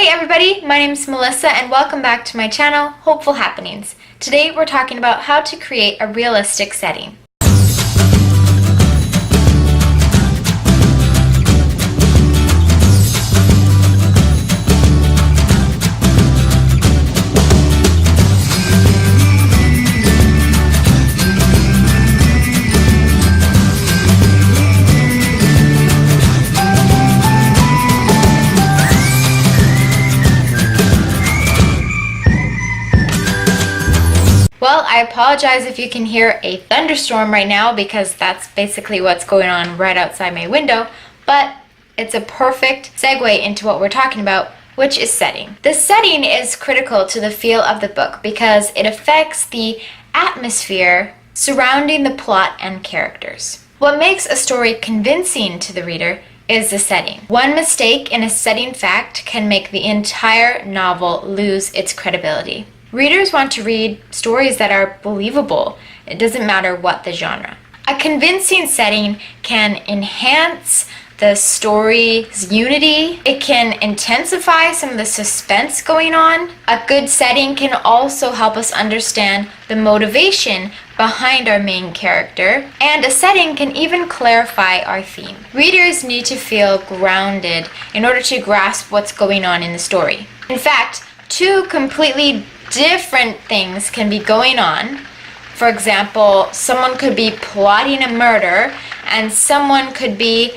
Hey everybody, my name is Melissa and welcome back to my channel, Hopeful Happenings. Today we're talking about how to create a realistic setting. Well, I apologize if you can hear a thunderstorm right now because that's basically what's going on right outside my window, but it's a perfect segue into what we're talking about, which is setting. The setting is critical to the feel of the book because it affects the atmosphere surrounding the plot and characters. What makes a story convincing to the reader is the setting. One mistake in a setting fact can make the entire novel lose its credibility. Readers want to read stories that are believable. It doesn't matter what the genre. A convincing setting can enhance the story's unity. It can intensify some of the suspense going on. A good setting can also help us understand the motivation behind our main character, and a setting can even clarify our theme. Readers need to feel grounded in order to grasp what's going on in the story. In fact, two completely different things can be going on. For example, someone could be plotting a murder and someone could be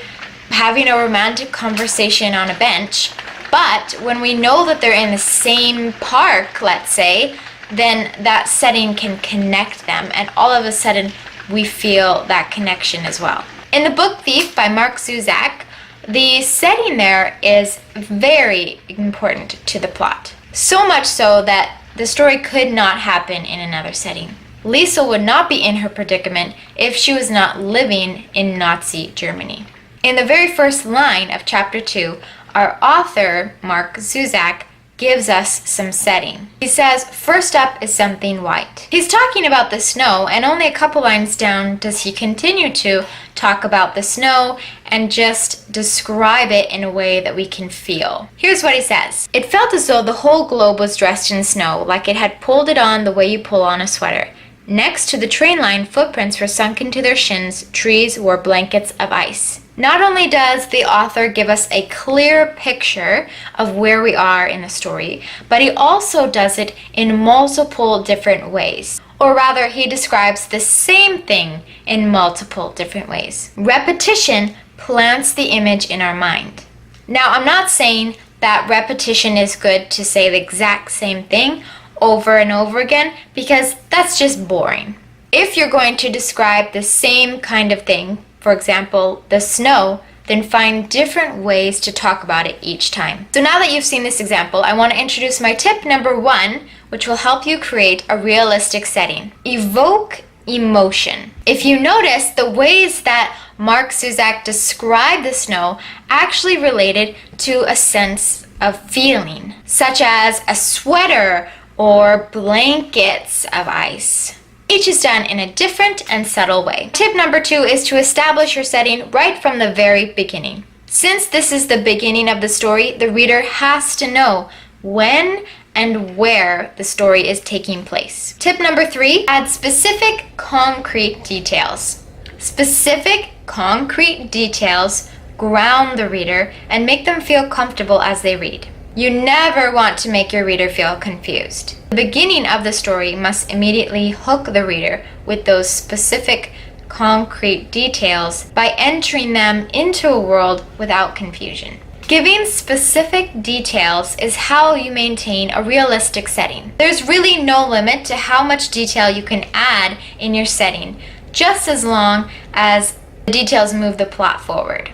having a romantic conversation on a bench. But when we know that they're in the same park, let's say, then that setting can connect them, and all of a sudden we feel that connection as well. In the book Thief by Mark Zusak, the setting there is very important to the plot. So much so that the story could not happen in another setting. Lisa would not be in her predicament if she was not living in Nazi Germany. In the very first line of chapter 2, our author, Mark Zusak, gives us some setting. He says, first up is something white. He's talking about the snow, and only a couple lines down does he continue to talk about the snow and just describe it in a way that we can feel. Here's what he says. It felt as though the whole globe was dressed in snow, like it had pulled it on the way you pull on a sweater. Next to the train line, footprints were sunken to their shins, trees wore blankets of ice. Not only does the author give us a clear picture of where we are in the story, but he also does it in multiple different ways. Or rather, he describes the same thing in multiple different ways. Repetition plants the image in our mind. Now, I'm not saying that repetition is good to say the exact same thing over and over again, because that's just boring. If you're going to describe the same kind of thing, for example, the snow, then find different ways to talk about it each time. So now that you've seen this example, I want to introduce my tip number 1, which will help you create a realistic setting. Evoke emotion. If you notice, the ways that Mark Zusak described the snow actually related to a sense of feeling, such as a sweater or blankets of ice. Each is done in a different and subtle way. Tip number 2 is to establish your setting right from the very beginning. Since this is the beginning of the story, the reader has to know when and where the story is taking place. Tip number 3, add specific concrete details. Specific concrete details ground the reader and make them feel comfortable as they read. You never want to make your reader feel confused. The beginning of the story must immediately hook the reader with those specific concrete details by entering them into a world without confusion. Giving specific details is how you maintain a realistic setting. There's really no limit to how much detail you can add in your setting, just as long as the details move the plot forward.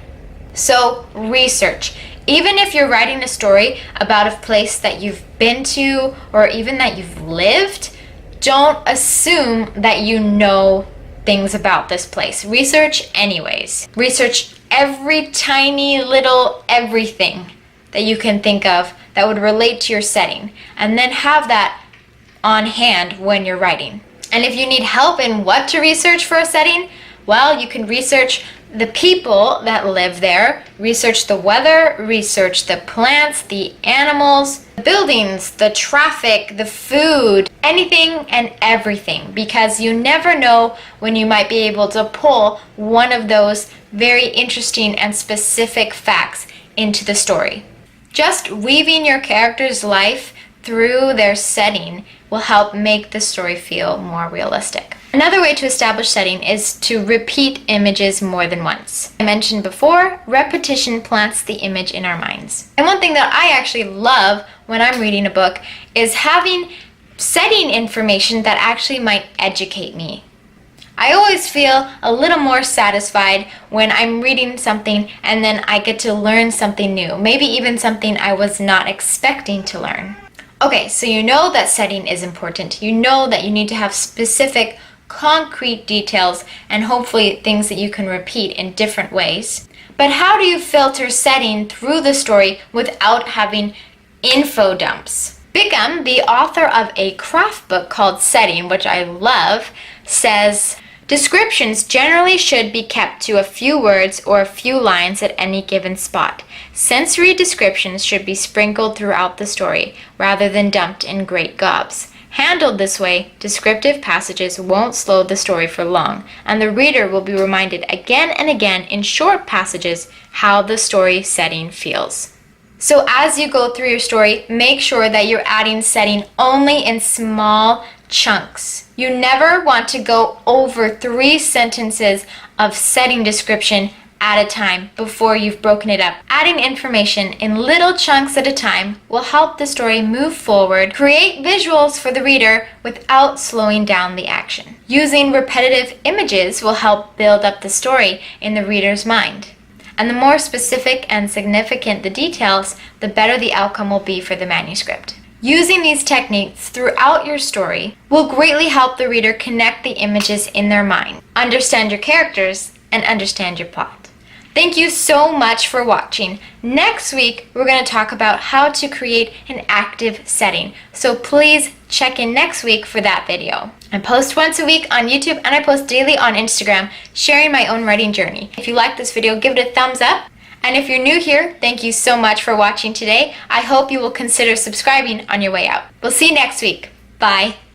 So, research. Even if you're writing a story about a place that you've been to or even that you've lived, don't assume that you know things about this place. Research anyways. Research every tiny little everything that you can think of that would relate to your setting, and then have that on hand when you're writing. And if you need help in what to research for a setting, well, you can research the people that live there, research the weather, research the plants, the animals, the buildings, the traffic, the food, anything and everything, because you never know when you might be able to pull one of those very interesting and specific facts into the story. Just weaving your character's life through their setting will help make the story feel more realistic. Another way to establish setting is to repeat images more than once. I mentioned before, repetition plants the image in our minds. And one thing that I actually love when I'm reading a book is having setting information that actually might educate me. I always feel a little more satisfied when I'm reading something and then I get to learn something new, maybe even something I was not expecting to learn. Okay, so you know that setting is important. You know that you need to have specific, concrete details and hopefully things that you can repeat in different ways. But how do you filter setting through the story without having info dumps? Bickham, the author of a craft book called Setting, which I love, says, descriptions generally should be kept to a few words or a few lines at any given spot. Sensory descriptions should be sprinkled throughout the story, rather than dumped in great gobs. Handled this way, descriptive passages won't slow the story for long, and the reader will be reminded again and again in short passages how the story setting feels. So as you go through your story, make sure that you're adding setting only in small chunks. You never want to go over 3 sentences of setting description at a time before you've broken it up. Adding information in little chunks at a time will help the story move forward, create visuals for the reader without slowing down the action. Using repetitive images will help build up the story in the reader's mind. And the more specific and significant the details, the better the outcome will be for the manuscript. Using these techniques throughout your story will greatly help the reader connect the images in their mind, understand your characters, and understand your plot. Thank you so much for watching. Next week, we're going to talk about how to create an active setting. So please check in next week for that video. I post once a week on YouTube and I post daily on Instagram, sharing my own writing journey. If you like this video, give it a thumbs up. And if you're new here, thank you so much for watching today. I hope you will consider subscribing on your way out. We'll see you next week. Bye.